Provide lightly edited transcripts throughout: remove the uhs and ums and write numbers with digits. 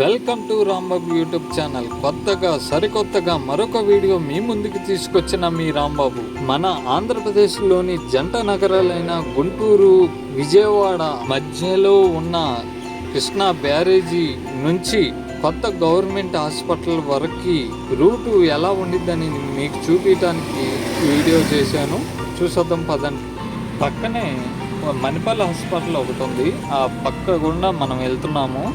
Welcome to Rambabu YouTube channel. కొత్తగా సరికొత్తగా మరొక వీడియో మీ ముందుకు తీసుకొచ్చిన మీ రాంబాబు. మన ఆంధ్రప్రదేశ్లోని జంట నగరాలైన గుంటూరు, విజయవాడ మధ్యలో ఉన్న కృష్ణా బ్యారేజీ నుంచి కొత్త గవర్నమెంట్ హాస్పిటల్ వరకు రూటు ఎలా ఉండిద్దని మీకు చూపించడానికి వీడియో చేశాను. చూసొద్దాం పదండి. పక్కనే మణిపాల్ హాస్పిటల్ ఒకటి ఉంది, ఆ పక్క గుండా మనం వెళ్తున్నాము.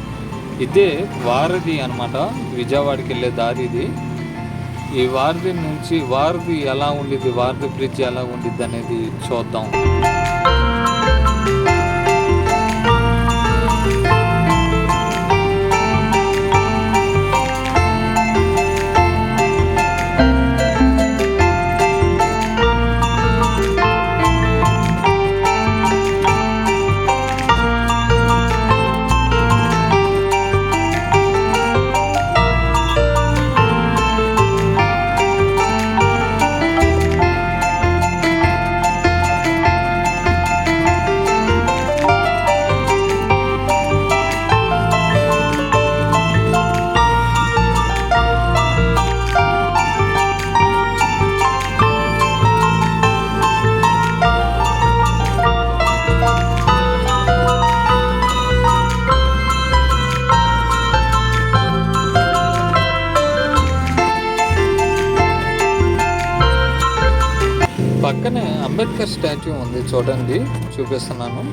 ఇదే వారధి అనమాట, విజయవాడకి వెళ్ళే దారి ఇది. ఈ వారధి నుంచి వారధి ఎలా ఉండిద్ది, వారధి బ్రిడ్జ్ ఎలా ఉండిద్ది అనేది చూద్దాం. పక్కనే అంబేద్కర్ స్టాచ్యూ ఉంది, చూడండి, చూపిస్తున్నాను.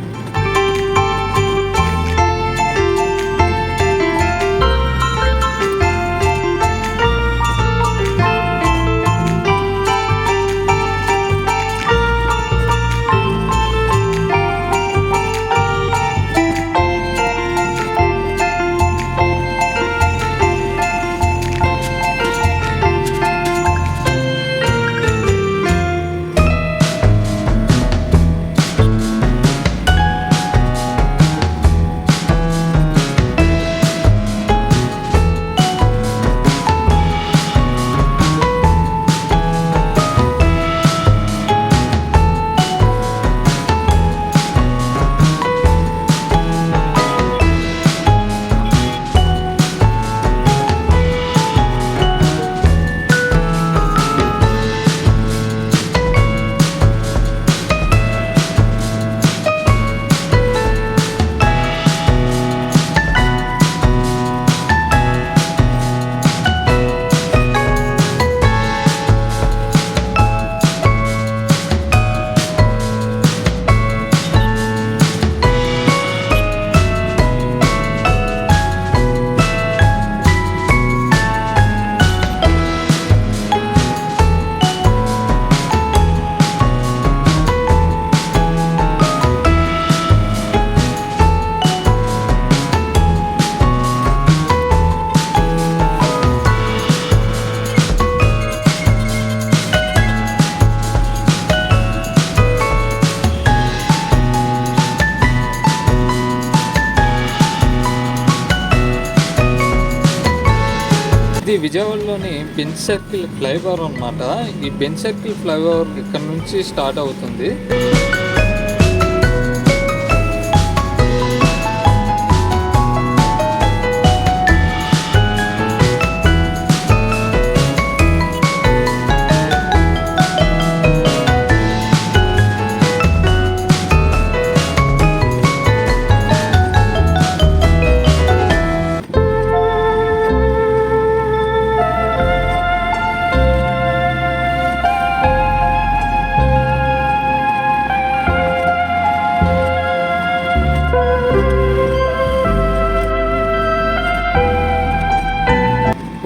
ఇది విజయవాడలోని బెంజ్ సర్కిల్ ఫ్లైఓవర్ అన్నమాట. ఈ బెంజ్ సర్కిల్ ఫ్లైఓవర్ ఇక్కడ నుంచి స్టార్ట్ అవుతుంది.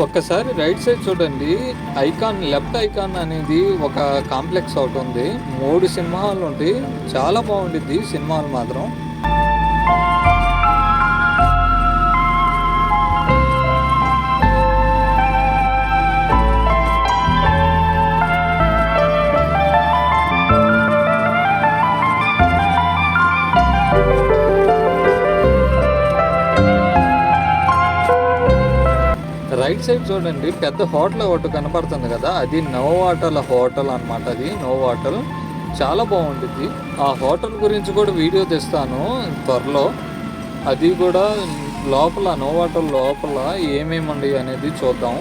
ఒక్కసారి రైట్ సైడ్ చూడండి, ఐకాన్, లెఫ్ట్ ఐకాన్ అనేది ఒక కాంప్లెక్స్ ఒకటి ఉంది. 3 సినిమా హాల్ ఉంటాయి, చాలా బాగుండిద్ది సినిమా హాల్ మాత్రం. రైట్ సైడ్ చూడండి, పెద్ద హోటల్ ఒకటి కనపడుతుంది కదా, అది నోవాటల్ హోటల్ అనమాట. అది నోవాటల్ చాలా బాగుంటుంది. ఆ హోటల్ గురించి కూడా వీడియో తెస్తాను త్వరలో. అది కూడా లోపల నోవాటల్ లోపల ఏమేమి ఉన్నాయి అనేది చూద్దాం.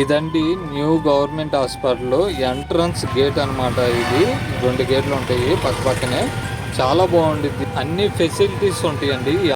ఇదండి new government hospital entrance gate అన్నమాట. ఇది 2 గేట్లు ఉంటాయి పక్క పక్కనే. చాలా బాగుండిద్ది, అన్ని ఫెసిలిటీస్ ఉంటాయండి.